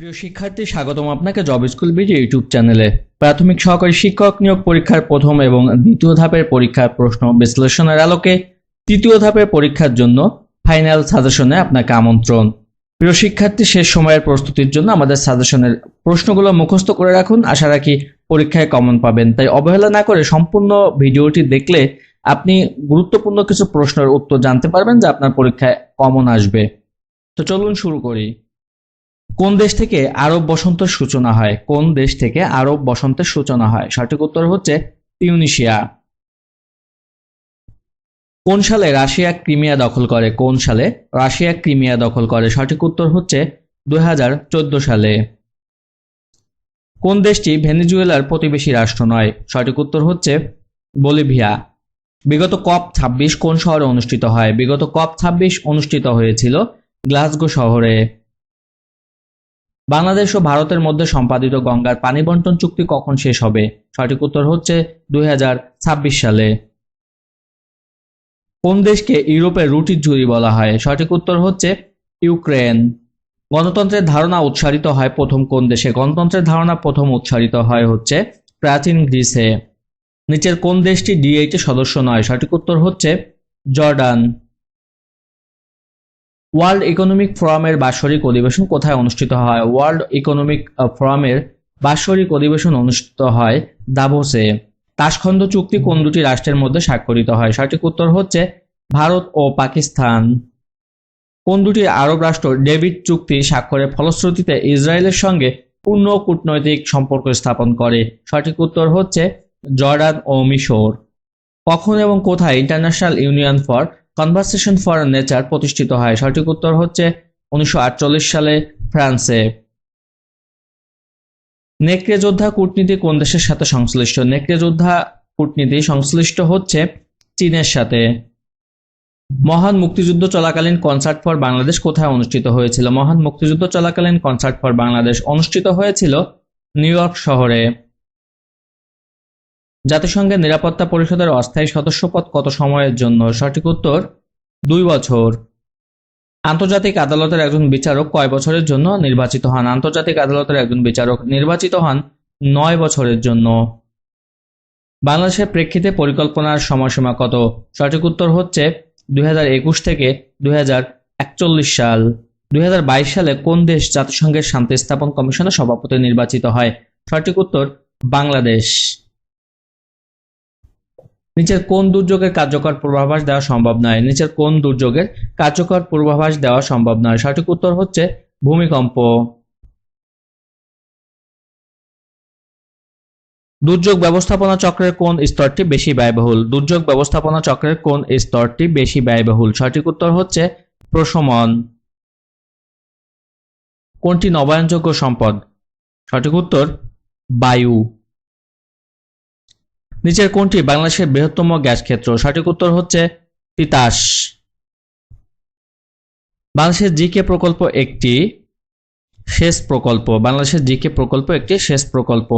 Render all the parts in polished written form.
প্রিয় শিক্ষার্থী, স্বাগতম আপনাকে জব স্কুল ভিডিও ইউটিউব চ্যানেলে। প্রাথমিক সহকারী শিক্ষক নিয়োগ পরীক্ষার প্রথম এবং দ্বিতীয় ধাপের পরীক্ষার প্রশ্ন বিশ্লেষণের আলোকে তৃতীয় ধাপের পরীক্ষার জন্য ফাইনাল সাজেশনে আপনাকে আমন্ত্রণ। প্রিয় শিক্ষার্থী, শেষ সময়ের প্রস্তুতির জন্য আমাদের সাজেশনের প্রশ্নগুলো মুখস্থ করে রাখুন। আশা রাখি পরীক্ষায় কমন পাবেন, তাই অবহেলা না করে সম্পূর্ণ ভিডিওটি দেখলে আপনি গুরুত্বপূর্ণ কিছু প্রশ্নের উত্তর জানতে পারবেন যা আপনার পরীক্ষায় কমন আসবে। তো চলুন শুরু করি। কোন দেশ থেকে আরব বসন্তের সূচনা হয়? কোন দেশ থেকে আরব বসন্তের সূচনা হয়? সঠিক উত্তর হচ্ছে তিউনিসিয়া। কোন সালে রাশিয়া ক্রিমিয়া দখল করে? কোন সালে রাশিয়া ক্রিমিয়া দখল করে? সঠিক উত্তর হচ্ছে 2014 সালে। কোন দেশটি ভেনেজুয়েলার প্রতিবেশী রাষ্ট্র নয়? সঠিক উত্তর হচ্ছে বলিভিয়া। বিগত COP 26 কোন শহরে অনুষ্ঠিত হয়? বিগত COP 26 অনুষ্ঠিত হয়েছিল গ্লাসগো শহরে। বাংলাদেশ ও ভারতের মধ্যে সম্পাদিত গঙ্গার পানি বন্টন চুক্তি কখন শেষ হবে? সঠিক উত্তর হচ্ছে 2026 সালে। কোন দেশকে ইউরোপের রুটির ঝুড়ি বলা হয়? সঠিক উত্তর হচ্ছে ইউক্রেন। গণতন্ত্রের ধারণা উৎসারিত হয় প্রথম কোন দেশে? গণতন্ত্রের ধারণা প্রথম উৎসারিত হয় হচ্ছে প্রাচীন গ্রিসে। নিচের কোন দেশটি D8 সদস্য নয়? সঠিক উত্তর হচ্ছে জর্ডান। ওয়ার্ল্ড ইকোনমিক ফোরামের বাৎসরিক অধিবেশন কোথায় অনুষ্ঠিত হয়? ওয়ার্ল্ড ইকোনমিক ফোরামের বাৎসরিক অধিবেশন অনুষ্ঠিত হয় দাভোসে। তাশখন্দ চুক্তি কোন দুটি রাষ্ট্রের মধ্যে স্বাক্ষরিত হয়? সঠিক উত্তর হচ্ছে ভারত ও পাকিস্তান। কোন দুটি আরব রাষ্ট্র ডেভিড চুক্তি স্বাক্ষরের ফলশ্রুতিতে ইসরায়েলের সঙ্গে পূর্ণ কূটনৈতিক সম্পর্ক স্থাপন করে? সঠিক উত্তর হচ্ছে জর্ডান ও মিশর। কখন এবং কোথায় international union for conversation for nature প্রতিষ্ঠিত হয়? সঠিক উত্তর হচ্ছে 1948 সালে ফ্রান্সে। নেকড়ে যোদ্ধা কূটনীতি কোন দেশের সাথে সংশ্লিষ্ট? নেকড়ে যোদ্ধা কূটনীতি সংশ্লিষ্ট হচ্ছে চীনের সাথে। মহান মুক্তিযুদ্ধ চলাকালীন কনসার্ট ফর বাংলাদেশ কোথায় অনুষ্ঠিত হয়েছিল? মহান মুক্তিযুদ্ধ চলাকালীন কনসার্ট ফর বাংলাদেশ অনুষ্ঠিত হয়েছিল নিউ ইয়র্ক শহরে। জাতিসংঘের নিরাপত্তা পরিষদের অস্থায়ী সদস্যপদ কত সময়ের জন্য? সঠিক উত্তর 2 বছর। আন্তর্জাতিক আদালতের একজন বিচারক কয় বছরের জন্য নির্বাচিত হন? আন্তর্জাতিক আদালতের একজন বিচারক নির্বাচিত হন 9 বছরের জন্য। বাংলাদেশের প্রেক্ষিতে পরিকল্পনার সময়সীমা কত? সঠিক উত্তর হচ্ছে 2021 থেকে 2041 সাল। 2022 সালে কোন দেশ জাতিসংঘের শান্তি স্থাপন কমিশনের সভাপতি নির্বাচিত হয়? সঠিক উত্তর বাংলাদেশ। নিচের কোন দুর্যোগের কার্যকর পূর্বাভাস দেওয়া সম্ভব নয়? নিচের কোন দুর্যোগের কার্যকর পূর্বাভাস দেওয়া সম্ভব নয়? সঠিক উত্তর হচ্ছে ভূমিকম্প। দুর্যোগ ব্যবস্থাপনা চক্রের কোন স্তরটি বেশি ব্যয়বহুল? দুর্যোগ ব্যবস্থাপনা চক্রের কোন স্তরটি বেশি ব্যয়বহুল? সঠিক উত্তর হচ্ছে প্রশমন। কোনটি নবায়নযোগ্য সম্পদ? সঠিক উত্তর বায়ু। নিচের কোনটি বাংলাদেশের বৃহত্তম গ্যাস ক্ষেত্র? সঠিক উত্তর হচ্ছে তিতাস। বাংলাদেশের জিকে প্রকল্প একটি সেচ প্রকল্প। বাংলাদেশের জিকে প্রকল্প একটি সেচ প্রকল্প।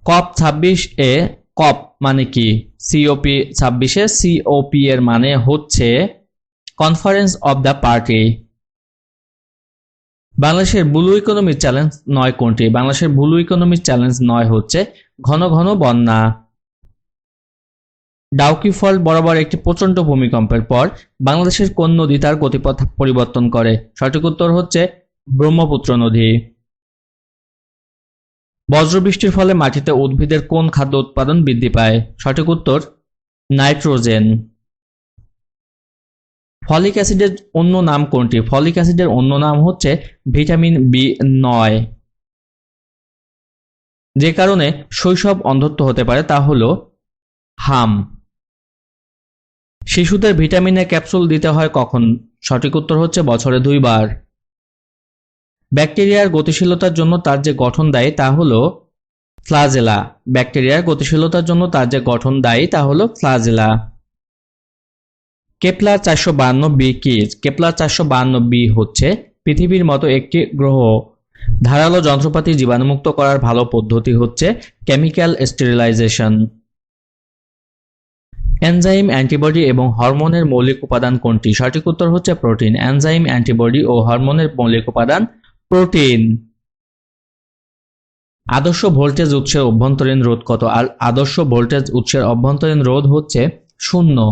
COP 26 এ COP মানে কি? COP 26 COP এর মানে হচ্ছে কনফারেন্স অব দ্য পার্টি। বাংলাদেশের ব্লু ইকোনমি চ্যালেঞ্জ 9 কোনটি? বাংলাদেশের ব্লু ইকোনমি চ্যালেঞ্জ 9 হচ্ছে ঘন ঘন বন্যা। ডাউকি ফল্ট বরাবর একটি প্রচণ্ড ভূমিকম্পের পর বাংলাদেশের কোন নদী তার গতিপথ পরিবর্তন করে? সঠিক উত্তর হচ্ছে ব্রহ্মপুত্র নদী। বজ্রবৃষ্টির ফলে মাটিতে উদ্ভিদের কোন খাদ্য উৎপাদন বৃদ্ধি পায়? সঠিক উত্তর নাইট্রোজেন। ফলিক অ্যাসিডের অন্য নাম কোনটি? ফলিক অ্যাসিডের অন্য নাম হচ্ছে ভিটামিন B9। যে কারণে শৈশব অন্ধত্ব হতে পারে তা হলো হাম। শিশুদের ভিটামিনের ক্যাপসুল দিতে হয় কখন? সঠিক উত্তর হচ্ছে বছরে 2 বার। ব্যাকটেরিয়ার গতিশীলতার জন্য তার যে গঠন দায়ী তা হলো ফ্লাজেলা। ব্যাকটেরিয়ার গতিশীলতার জন্য তার যে গঠন দায়ী তা হলো ফ্লাজেলা। কেপলার 452b কি? কেপলার 452b হচ্ছে পৃথিবীর মতো একটি গ্রহ। ধারালো যন্ত্রপাতি জীবাণুমুক্ত করার ভালো পদ্ধতি হচ্ছে কেমিক্যাল স্টেরিলাইজেশন। এনজাইম, অ্যান্টিবডি এবং হরমোনের মৌলিক উপাদান কোনটি? সঠিক উত্তর হচ্ছে প্রোটিন। এনজাইম, অ্যান্টিবডি ও হরমোনের মৌলিক উপাদান প্রোটিন। আদর্শ ভোল্টেজ উৎসের অভ্যন্তরীণ রোধ কত? আদর্শ ভোল্টেজ উৎসের অভ্যন্তরীণ রোধ হচ্ছে 0।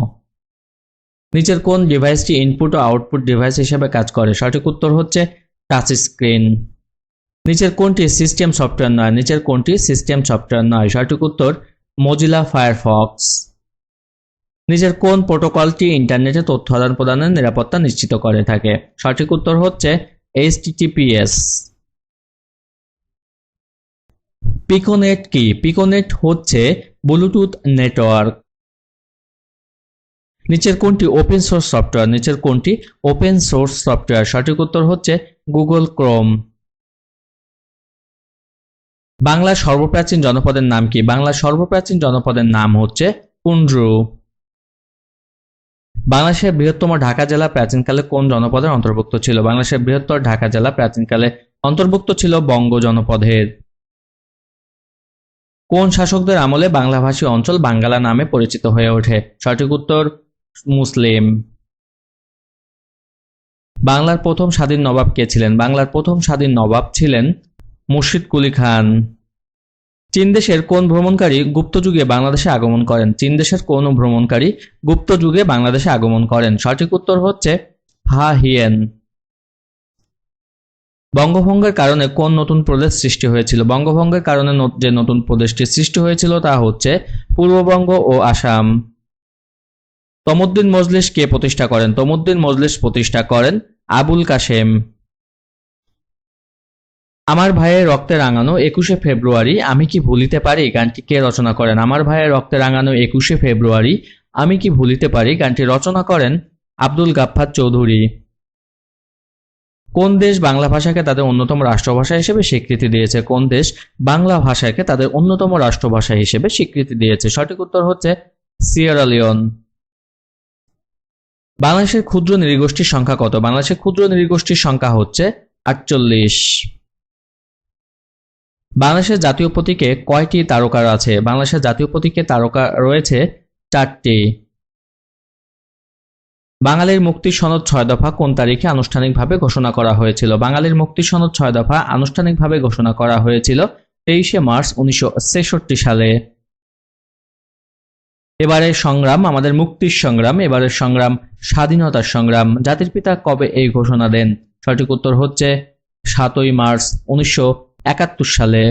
নিচের কোন ডিভাইসটি ইনপুট ও আউটপুট ডিভাইস হিসেবে কাজ করে? সঠিক উত্তর হচ্ছে টাচ স্ক্রিন। নিচের কোনটি সিস্টেম সফটওয়্যার নয়? নিচের কোনটি সিস্টেম সফটওয়্যার নয়? সঠিক উত্তর মোজিলা ফায়ারফক্স। নিচের কোন প্রোটোকলটি ইন্টারনেটে তথ্য আদান প্রদানের নিরাপত্তা নিশ্চিত করে থাকে? সঠিক উত্তর হচ্ছে HTTPS। পিকোনেট কি? পিকোনেট হচ্ছে ব্লুটুথ নেটওয়ার্ক। নিচের কোনটি ওপেন সোর্স সফটওয়্যার? নিচের কোনটি ওপেন সোর্স সফটওয়্যার? সঠিক উত্তর হচ্ছে গুগল ক্রোম। বাংলার সর্বপ্রাচীন জনপদের নাম কি? বাংলার সর্বপ্রাচীন জনপদের নাম হচ্ছে পুন্ড্রু। বাংলাদেশের বৃহত্তম ঢাকা জেলা প্রাচীনকালে কোন জনপদের অন্তর্ভুক্ত ছিল? বাংলাদেশের বৃহত্তর ঢাকা জেলা প্রাচীনকালে অন্তর্ভুক্ত ছিল বঙ্গ জনপদের। কোন শাসকদের আমলে বাংলাভাষী অঞ্চল বাঙ্গালা নামে পরিচিত হয়ে ওঠে? সঠিক উত্তর মুসলিম। বাংলার প্রথম স্বাধীন নবাব কে ছিলেন? বাংলার প্রথম স্বাধীন নবাব ছিলেন মুর্শিদ কুলি খান। চীন দেশের কোন ভ্রমণকারী গুপ্ত যুগে বাংলাদেশে আগমন করেন? চীন দেশের কোন ভ্রমণকারী গুপ্ত যুগে বাংলাদেশে আগমন করেন? সঠিক উত্তর হচ্ছে হা হিয়েন। বঙ্গভঙ্গের কারণে কোন নতুন প্রদেশ সৃষ্টি হয়েছিল? বঙ্গভঙ্গের কারণে যে নতুন প্রদেশটি সৃষ্টি হয়েছিল তা হচ্ছে পূর্ববঙ্গ ও আসাম। তমুদ্দিন মজলিস কে প্রতিষ্ঠা করেন? তমুদ্দিন মজলিস প্রতিষ্ঠা করেন আবুল কাশেম। আমার ভাইয়ের রক্তে রাঙানো 21শে ফেব্রুয়ারি আমি কি ভুলিতে পারি গানটি কে রচনা করেন? আমার ভাইয়ের রক্তে রাঙানো 21শে ফেব্রুয়ারি আমি কি ভুলিতে পারি গানটি রচনা করেন আব্দুল গাফফার চৌধুরী। কোন দেশ বাংলা ভাষাকে তাদের অন্যতম রাষ্ট্রভাষা হিসেবে স্বীকৃতি দিয়েছে? কোন দেশ বাংলা ভাষাকে তাদের অন্যতম রাষ্ট্রভাষা হিসেবে স্বীকৃতি দিয়েছে? সঠিক উত্তর হচ্ছে সিয়েরা লিওন। বাংলাদেশের ক্ষুদ্র নৃগোষ্ঠীর সংখ্যা কত? বাংলাদেশের ক্ষুদ্র নৃগোষ্ঠীর সংখ্যা হচ্ছে 48। বাংলাদেশের জাতীয় প্রতীকে কয়টি তারকা আছে? বাংলাদেশের জাতীয় প্রতীকে তারকা রয়েছে 4টি। বাঙালির মুক্তির সনদ 6 দফা কোন তারিখে আনুষ্ঠানিকভাবে ঘোষণা করা হয়েছিল? বাঙালির মুক্তির সনদ 6 দফা আনুষ্ঠানিকভাবে ঘোষণা করা হয়েছিল 23শে মার্চ 1966 সালে। এবারের সংগ্রাম আমাদের মুক্তির সংগ্রাম, এবারের সংগ্রাম স্বাধীনতার সংগ্রাম। জাতির পিতা কবে এই ঘোষণা দেন? সঠিক উত্তর হচ্ছে 7ই মার্চ 1971 সালে।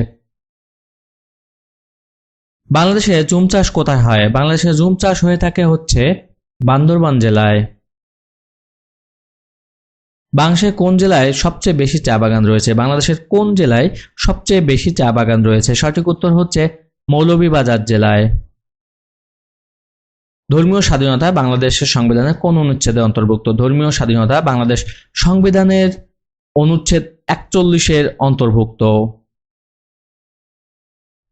বাংলাদেশে জুম চাষ কোথায় হয়? বাংলাদেশে জুম চাষ হয়ে থাকে হচ্ছে বান্দরবান জেলায়। বাংলাদেশের কোন জেলায় সবচেয়ে বেশি চা বাগান রয়েছে? বাংলাদেশের কোন জেলায় সবচেয়ে বেশি চা বাগান রয়েছে? সঠিক উত্তর হচ্ছে মৌলভীবাজার জেলায়। ধর্মীয় স্বাধীনতা বাংলাদেশের সংবিধানের কোন অনুচ্ছেদে অন্তর্ভুক্ত? ধর্মীয় স্বাধীনতা বাংলাদেশ সংবিধানের অনুচ্ছেদ 41-এর অন্তর্ভুক্ত।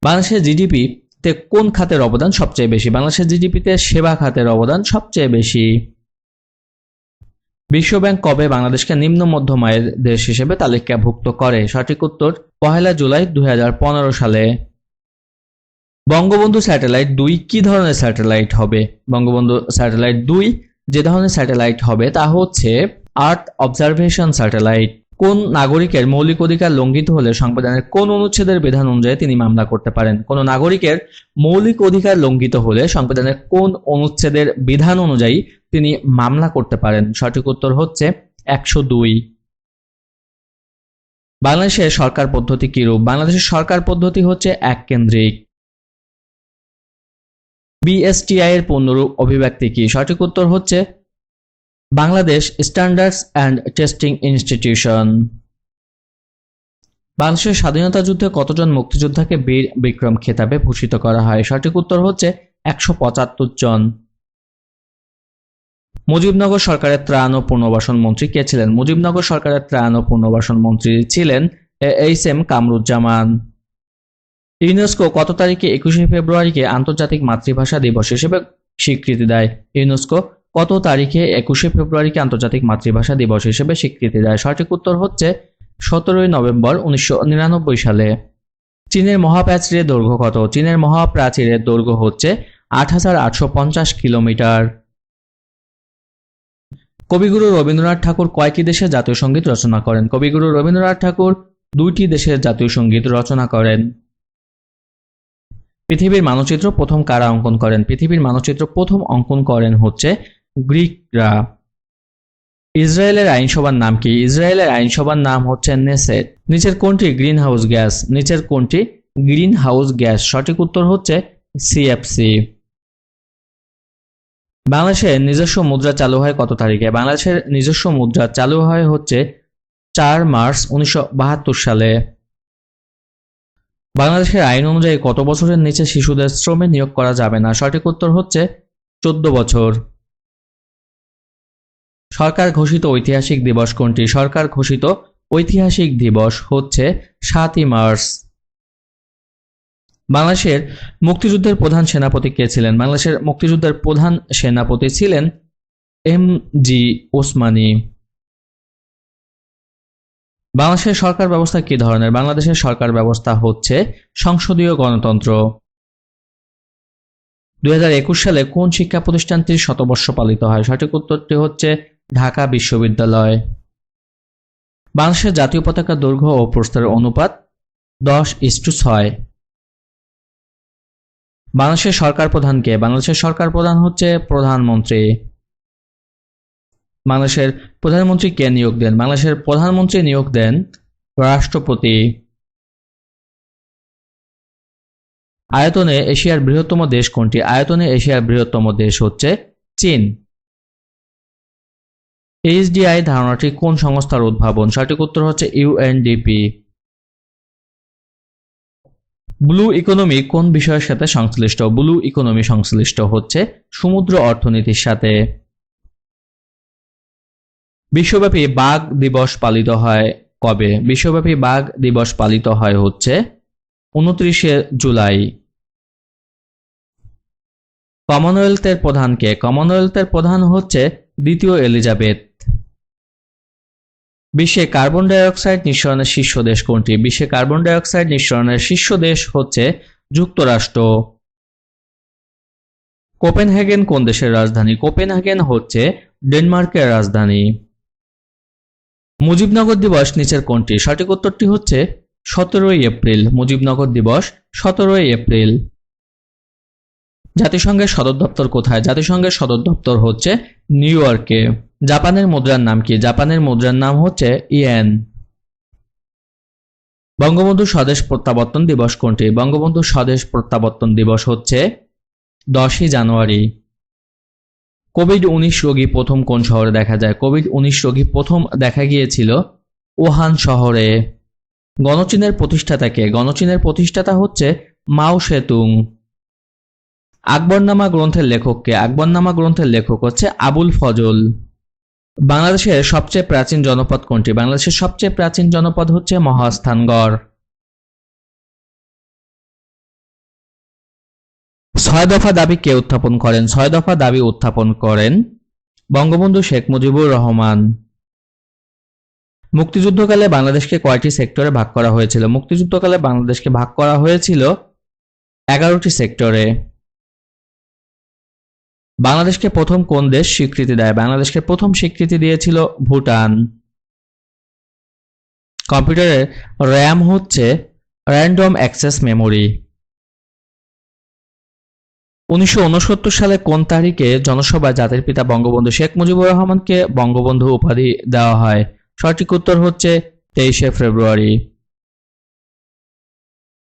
বাংলাদেশের জিডিপি তে কোন খাতের অবদান সবচেয়ে বেশি? বাংলাদেশের জিডিপিতে সেবা খাতের অবদান সবচেয়ে বেশি। বিশ্বব্যাংক কবে বাংলাদেশকে নিম্ন মধ্যম আয়ের দেশ হিসেবে তালিকাভুক্ত করে? সঠিক উত্তর 1 জুলাই 2015 সালে। বঙ্গবন্ধু স্যাটেলাইট 2 কি ধরনের স্যাটেলাইট হবে? বঙ্গবন্ধু স্যাটেলাইট 2 যে ধরনের স্যাটেলাইট হবে তা হচ্ছে আর্থ অবজারভেশন স্যাটেলাইট। কোন নাগরিকের মৌলিক অধিকার লঙ্ঘিত হলে সংবিধানের কোন অনুচ্ছেদের বিধান অনুযায়ী তিনি মামলা করতে পারেন? কোন নাগরিকের মৌলিক অধিকার লঙ্ঘিত হলে সংবিধানের কোন অনুচ্ছেদের বিধান অনুযায়ী তিনি মামলা করতে পারেন? সঠিক উত্তর হচ্ছে 102। বাংলাদেশের সরকার পদ্ধতি কি রূপ? বাংলাদেশের সরকার পদ্ধতি হচ্ছে এককেন্দ্রিক। বিএসটিআই এর পূর্ণরূপ অভিব্যক্তি কি? সঠিক উত্তর হচ্ছে Bangladesh standards and testing institution. বাংলাদেশের স্বাধীনতা যুদ্ধে কতজন মুক্তিযোদ্ধাকে বীর বিক্রম খেতাবে ভূষিত করা হয়? সঠিক উত্তর হচ্ছে 175 জন। মুজিবনগর সরকারের ত্রাণ ও পুনর্বাসন মন্ত্রী কে ছিলেন? মুজিবনগর সরকারের ত্রাণ ও পুনর্বাসন মন্ত্রী ছিলেন এইচ.এম. কামরুজ্জামান। ইউনেস্কো কত তারিখে 21শে ফেব্রুয়ারিকে আন্তর্জাতিক মাতৃভাষা দিবস হিসেবে স্বীকৃতি দেয়? ইউনেস্কো কত তারিখে 21শে ফেব্রুয়ারিকে আন্তর্জাতিক মাতৃভাষা দিবস হিসেবে স্বীকৃতি দেয়? সঠিক উত্তর হচ্ছে 17ই নভেম্বর 1999 সালে। চীনের মহাপ্রাচীরের দৈর্ঘ্য কত? চীনের মহাপ্রাচীরের দৈর্ঘ্য হচ্ছে 8,850 কিলোমিটার। কবিগুরু রবীন্দ্রনাথ ঠাকুর কয়টি দেশের জাতীয় সঙ্গীত রচনা করেন? কবিগুরু রবীন্দ্রনাথ ঠাকুর 2টি দেশের জাতীয় সঙ্গীত রচনা করেন। পৃথিবীর মানচিত্র প্রথম কারা অঙ্কন করেন? পৃথিবীর মানচিত্র প্রথম অঙ্কন করেন হচ্ছে গ্রিকরা। ইসরায়েলের আইনসভার নাম কি? ইসরায়েলের আইনসভার নাম হচ্ছে নেসেট। নিচের কোনটি গ্রিন হাউস গ্যাস? নিচের কোনটি গ্রিন হাউস গ্যাস? সঠিক উত্তর হচ্ছে সিএফসি। বাংলাদেশের নিজস্ব মুদ্রা চালু হয় কত তারিখে? বাংলাদেশের নিজস্ব মুদ্রা চালু হয় হচ্ছে 4 মার্চ 1972 সালে। বাংলাদেশের আইন অনুযায়ী কত বছরের নিচে শিশুদের শ্রমে নিয়োগ করা যাবে না? সঠিক উত্তর হচ্ছে 14 বছর। সরকার ঘোষিত ঐতিহাসিক দিবস কোনটি? সরকার ঘোষিত ঐতিহাসিক দিবস হচ্ছে 7ই মার্চ। বাংলাদেশের মুক্তিযুদ্ধের প্রধান সেনাপতি কে ছিলেন? বাংলাদেশের মুক্তিযুদ্ধের প্রধান সেনাপতি ছিলেন এম.জি. ওসমানী। বাংলাদেশের সরকার ব্যবস্থা কি ধরনের? বাংলাদেশের সরকার ব্যবস্থা হচ্ছে সংসদীয় গণতন্ত্র। 2021 সালে কোন শিক্ষা প্রতিষ্ঠানটির শতবর্ষ পালিত হয়? সঠিক উত্তরটি হচ্ছে ঢাকা বিশ্ববিদ্যালয়। বাংলাদেশের জাতীয় পতাকার দৈর্ঘ্য ও প্রস্থের অনুপাত 10:6। বাংলাদেশের সরকার প্রধান কে? বাংলাদেশের সরকার প্রধান হচ্ছে প্রধানমন্ত্রী। বাংলাদেশের প্রধানমন্ত্রী কে নিয়োগ দেন? বাংলাদেশের প্রধানমন্ত্রী নিয়োগ দেন রাষ্ট্রপতি। আয়তনে এশিয়ার বৃহত্তম দেশ কোনটি? আয়তনে এশিয়ার বৃহত্তম দেশ হচ্ছে চীন। এইচডিআই ধারণাটি কোন সংস্থার উদ্ভাবন? সঠিক উত্তর হচ্ছে ইউএনডিপি। ব্লু ইকোনমি কোন বিষয়ের সাথে সংশ্লিষ্ট? ব্লু ইকোনমি সংশ্লিষ্ট হচ্ছে সমুদ্র অর্থনীতির সাথে। বিশ্বব্যাপী বাঘ দিবস পালিত হয় কবে? বিশ্বব্যাপী বাঘ দিবস পালিত হয় হচ্ছে 29শে জুলাই। কমনওয়েলথের প্রধান কে? কমনওয়েলথের প্রধান হচ্ছে দ্বিতীয় এলিজাবেথ। বিশ্বে কার্বন ডাই অক্সাইড নিঃসরণের শীর্ষ দেশ কোনটি? বিশ্বে কার্বন ডাই অক্সাইড নিঃসরণের শীর্ষ দেশ হচ্ছে যুক্তরাষ্ট্র। কোপেনহেগেন কোন দেশের রাজধানী? কোপেনহেগেন হচ্ছে ডেনমার্কের রাজধানী। মুজিবনগর দিবস নিচের কোনটি? সঠিক উত্তরটি হচ্ছে 17ই এপ্রিল। মুজিবনগর দিবস 17ই এপ্রিল। জাতিসংঘের সদর দপ্তর কোথায়? জাতিসংঘের সদর দপ্তর হচ্ছে নিউ ইয়র্কে। জাপানের মুদ্রার নাম কি? জাপানের মুদ্রার নাম হচ্ছে ইয়েন। বঙ্গবন্ধু স্বদেশ প্রত্যাবর্তন দিবস কোনটি? বঙ্গবন্ধু স্বদেশ প্রত্যাবর্তন দিবস হচ্ছে 10ই জানুয়ারি। কোভিড-19 রোগী প্রথম কোন শহরে দেখা যায়? কোভিড-19 রোগী প্রথম দেখা গিয়েছিল ওহান শহরে। গণচীনের প্রতিষ্ঠাতা কে? গণচীনের প্রতিষ্ঠাতা হচ্ছে মাও সেতুং। আকবরনামা গ্রন্থের লেখক কে? আকবরনামা গ্রন্থের লেখক হচ্ছে আবুল ফজল। বাংলাদেশের সবচেয়ে প্রাচীন জনপদ কোনটি? বাংলাদেশের সবচেয়ে প্রাচীন জনপদ হচ্ছে মহাস্থানগড়। 6 দফা দাবি কে উত্থাপন করেন? 6 দফা দাবি উত্থাপন করেন বঙ্গবন্ধু শেখ মুজিবুর রহমান। মুক্তিযুদ্ধকালে বাংলাদেশকে কয়টি সেক্টরে ভাগ করা হয়েছিল? মুক্তিযুদ্ধকালে বাংলাদেশকে ভাগ করা হয়েছিল 11টি সেক্টরে। বাংলাদেশকে প্রথম কোন দেশ স্বীকৃতি দেয়? বাংলাদেশকে প্রথম স্বীকৃতি দিয়েছিল ভুটান। কম্পিউটারের র্যাম হচ্ছে র্যান্ডম অ্যাক্সেস মেমোরি। 1969 সালে কোন তারিখে জনসভায় জাতির পিতা বঙ্গবন্ধু শেখ মুজিবুর রহমানকে বঙ্গবন্ধু উপাধি দেওয়া হয়? সঠিক উত্তর হচ্ছে 23শে ফেব্রুয়ারি।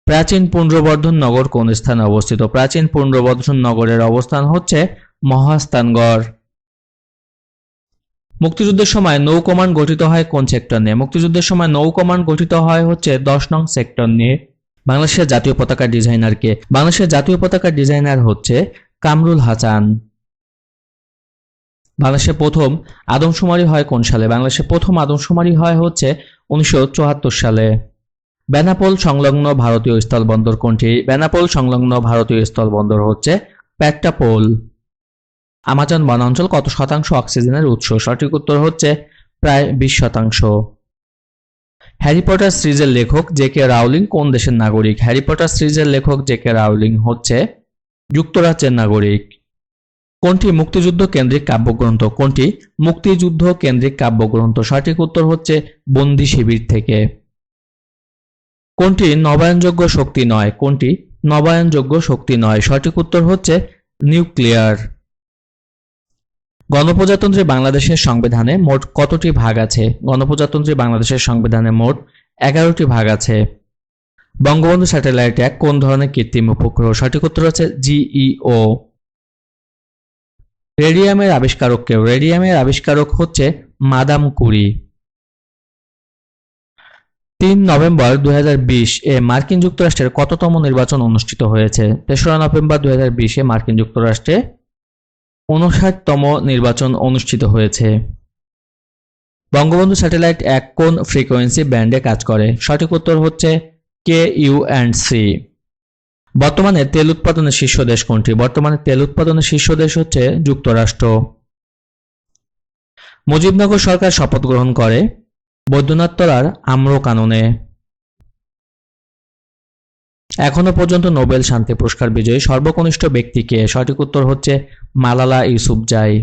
প্রাচীন পুন্ড্রবর্ধন নগর কোন স্থানে অবস্থিত? প্রাচীন পুন্ড্রবর্ধন নগরের অবস্থান হচ্ছে মহাস্থানগড়। মুক্তিযুদ্ধের সময় নৌ কমান্ড গঠিত হয় কোন সেক্টর নিয়ে? মুক্তিযুদ্ধের সময় নৌ কমান্ড গঠিত হয় হচ্ছে 10 নং সেক্টর নিয়ে। বাংলাদেশের জাতীয় পতাকার ডিজাইনার কে? বাংলাদেশের জাতীয় পতাকার ডিজাইনার হচ্ছে কামরুল হাসান। বাংলাদেশে প্রথম আদমশুমারি হয় কোন সালে? বাংলাদেশে প্রথম আদমশুমারি হয় হচ্ছে 1974 সালে। বেনাপোল সংলগ্ন ভারতীয় স্থলবন্দর কোনটি? বেনাপোল সংলগ্ন ভারতীয় স্থলবন্দর হচ্ছে পেট্টাপোল। আমাজন বনাঞ্চল কত শতাংশ অক্সিজেনের উৎস? সঠিক উত্তর হচ্ছে প্রায় 20%। হ্যারি পটার সিরিজের লেখক জে কে রাউলিং কোন দেশের নাগরিক? হ্যারি পটার সিরিজের লেখক জে কে রাউলিং হচ্ছে যুক্তরাজ্যের নাগরিক। কোনটি মুক্তিযুদ্ধ কেন্দ্রিক কাব্যগ্রন্থ? কোনটি মুক্তিযুদ্ধ কেন্দ্রিক কাব্যগ্রন্থ? সঠিক উত্তর হচ্ছে বন্দি শিবির থেকে। কোনটি নবায়নযোগ্য শক্তি নয়? কোনটি নবায়নযোগ্য শক্তি নয়? সঠিক উত্তর হচ্ছে নিউক্লিয়ার। গণপ্রজাতন্ত্রী বাংলাদেশের সংবিধানে মোট কতটি ভাগ আছে? গণপ্রজাতন্ত্রী বাংলাদেশের সংবিধানে মোট 11টি ভাগ আছে। বঙ্গবন্ধু স্যাটেলাইট 1 কোন ধরনের কৃত্রিম উপগ্রহ? সঠিক উত্তর হচ্ছে জিইও। রেডিয়ামের আবিষ্কারক কে? রেডিয়ামের আবিষ্কারক হচ্ছে মাদাম কুরি। 3 নভেম্বর 2020 এ মার্কিন যুক্তরাষ্ট্রের কততম নির্বাচন অনুষ্ঠিত হয়েছে? 3রা নভেম্বর 2020 এ মার্কিন যুক্তরাষ্ট্রে 59তম নির্বাচন অনুষ্ঠিত হয়েছে। বঙ্গবন্ধু স্যাটেলাইট 1 কোন ফ্রিকোয়েন্সি ব্যান্ডে কাজ করে? সঠিক উত্তর হচ্ছে KU&C। বর্তমানে তেল উৎপাদনের শীর্ষ দেশ কোনটি? বর্তমানে তেল উৎপাদনের শীর্ষ দেশ হচ্ছে যুক্তরাষ্ট্র। মুজিবনগর সরকার শপথ গ্রহণ করে বৈদ্যনাথ তলার আম্রকাননে। এখনো পর্যন্ত নোবেল শান্তি পুরস্কার বিজয়ী সর্বকনিষ্ঠ ব্যক্তি কে? সঠিক উত্তর হচ্ছে মালালা ইউসুফজাই।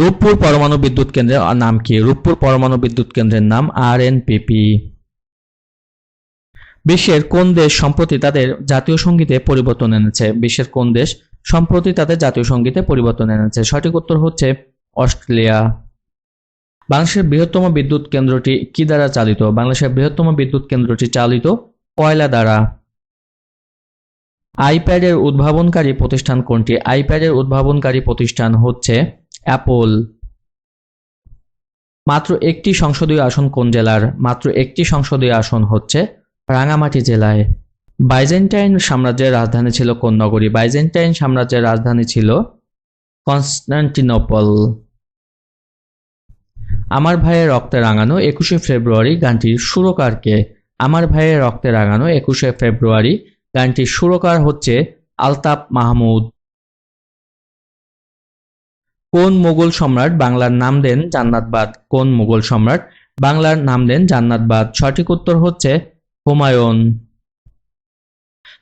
রূপপুর পরমাণু বিদ্যুৎ কেন্দ্রের নাম কি? রূপপুর পরমাণু বিদ্যুৎ কেন্দ্রের নাম RNPP। বিশ্বের কোন দেশ সম্প্রতি তাদের জাতীয় সঙ্গীতে পরিবর্তন এনেছে? বিশ্বের কোন দেশ সম্প্রতি তাদের জাতীয় সঙ্গীতে পরিবর্তন এনেছে? সঠিক উত্তর হচ্ছে অস্ট্রেলিয়া। বাংলাদেশের বৃহত্তম বিদ্যুৎ কেন্দ্রটি কি দ্বারা চালিত? বাংলাদেশের বৃহত্তম বিদ্যুৎ কেন্দ্রটি চালিত কয়লা দ্বারা। আইপ্যাডের উদ্ভাবনকারী প্রতিষ্ঠান কোনটি? আইপ্যাডের উদ্ভাবনকারী প্রতিষ্ঠান হচ্ছে অ্যাপল। মাত্র একটি সংসদীয় আসন কোন জেলার? মাত্র একটি সংসদীয় আসন হচ্ছে রাঙামাটি জেলায়। বাইজেন্টাইন সাম্রাজ্যের রাজধানী ছিল কোন নগরী? বাইজেন্টাইন সাম্রাজ্যের রাজধানী ছিল কনস্টান্টিনোপল। আমার ভাইয়ের রক্তে রাঙানো 21শে ফেব্রুয়ারি গানটির সুরকার কে? আমার ভাইয়ের রক্তে রাঙানো 21শে ফেব্রুয়ারি গানটির সুরকার হচ্ছে আলতাফ মাহমুদ। কোন মুঘল সম্রাট বাংলার নাম দেন জান্নাতবাদ? কোন মুঘল সম্রাট বাংলার নাম দেন জান্নাতবাদ? সঠিক উত্তর হচ্ছে হুমায়ুন।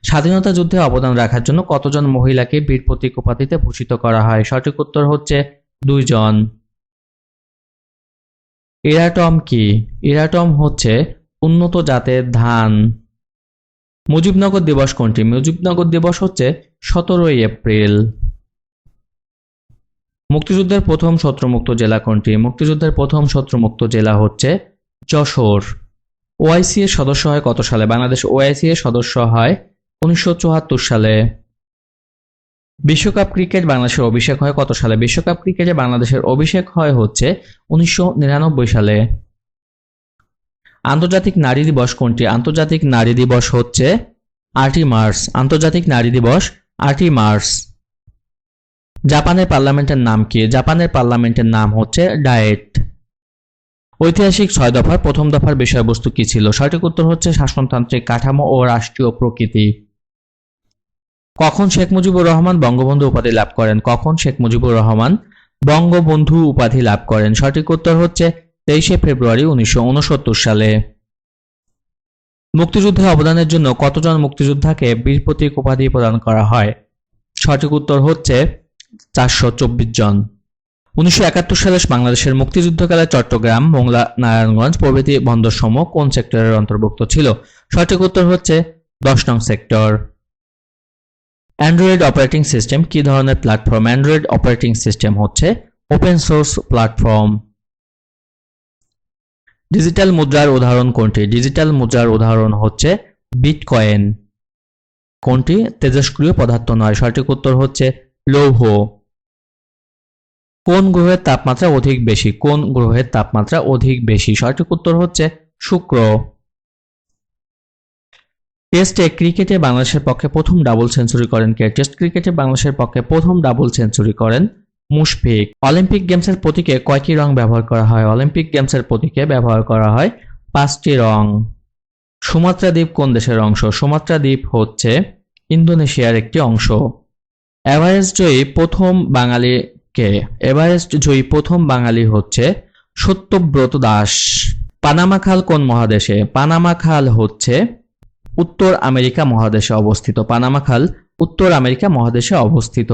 স্বাধীনতা যুদ্ধে অবদান রাখার জন্য কতজন মহিলাকে বীর প্রতীক উপাধিতে ভূষিত করা হয়? সঠিক উত্তর হচ্ছে 2 জন। ইরাটম কি? ইরাটম হচ্ছে উন্নত জাতের ধান। মুজিবনগর দিবস কোনটি? মুজিবনগর দিবস হচ্ছে 17ই এপ্রিল। মুক্তিযুদ্ধের প্রথম শত্রুমুক্ত জেলা কোনটি? মুক্তিযুদ্ধের প্রথম শত্রুমুক্ত জেলা হচ্ছে যশোর। ওআইসি এর সদস্য হয় কত সালে? বাংলাদেশ ওআইসি এর সদস্য হয় 1974 সালে। বিশ্বকাপ ক্রিকেট বাংলাদেশের অভিষেক হয় কত সালে? বিশ্বকাপ ক্রিকেটে বাংলাদেশের অভিষেক হয় হচ্ছে 1999 সালে। আন্তর্জাতিক নারী দিবস কোনটি? আন্তর্জাতিক নারী দিবস হচ্ছে 8ই মার্চ। আন্তর্জাতিক নারী দিবস 8ই মার্চ। জাপানের পার্লামেন্টের নাম কি? জাপানের পার্লামেন্টের নাম হচ্ছে ডায়েট। ঐতিহাসিক 6 দফার প্রথম দফার বিষয়বস্তু কি ছিল? সঠিক উত্তর হচ্ছে শাসনতান্ত্রিক কাঠামো ও রাষ্ট্রীয় প্রকৃতি। কখন শেখ মুজিবুর রহমান বঙ্গবন্ধু উপাধি লাভ করেন? কখন শেখ মুজিবুর রহমান বঙ্গবন্ধু উপাধি লাভ করেন? সঠিক উত্তর হচ্ছে 23শে ফেব্রুয়ারি 1969 সালে। মুক্তিযুদ্ধে অবদানের জন্য কতজন মুক্তিযোদ্ধাকে বীর প্রতীক উপাধি প্রদান করা হয়? সঠিক উত্তর হচ্ছে 424 জন। 1971 সালে বাংলাদেশের মুক্তিযুদ্ধকালে চট্টগ্রাম, মোংলা, নারায়ণগঞ্জ প্রভৃতি বন্দরসমূহ কোন সেক্টরের অন্তর্ভুক্ত ছিল? সঠিক উত্তর হচ্ছে 10 নং সেক্টর। অ্যান্ড্রয়েড অপারেটিং সিস্টেম কি ধরনের প্ল্যাটফর্ম? অ্যান্ড্রয়েড অপারেটিং সিস্টেম হচ্ছে ওপেন সোর্স প্ল্যাটফর্ম। ডিজিটাল মুদ্রার উদাহরণ কোনটি? ডিজিটাল মুদ্রার উদাহরণ হচ্ছে বিটকয়েন। কোনটি তেজস্ক্রিয় পদার্থ নয়? সঠিক উত্তর হচ্ছে লৌহ। কোন গ্রহের তাপমাত্রা অধিক বেশি? কোন গ্রহের তাপমাত্রা অধিক বেশি? সঠিক উত্তর হচ্ছে শুক্র। টেস্টে ক্রিকেটে বাংলাদেশের পক্ষে প্রথম ডাবল সেঞ্চুরি করেন কে? টেস্ট ক্রিকেটে বাংলাদেশের পক্ষে প্রথম ডাবল সেঞ্চুরি করেন মুশফিক। অলিম্পিক গেমসের প্রতীকে কয়টি রং ব্যবহার করা হয়? অলিম্পিক গেমসের প্রতীকে ব্যবহার করা হয় 5টি রং। সুমাত্রা দ্বীপ কোন দেশের অংশ? সুমাত্রা দ্বীপ হচ্ছে ইন্দোনেশিয়ার একটি অংশ। এভারেস্ট জয়ী প্রথম বাঙালি কে? এভারেস্ট জয়ী প্রথম বাঙালি হচ্ছে সত্যব্রত দাস। পানামা খাল কোন মহাদেশে? পানামা খাল হচ্ছে উত্তর আমেরিকা মহাদেশে অবস্থিত। পানামা খাল উত্তর আমেরিকা মহাদেশে অবস্থিত।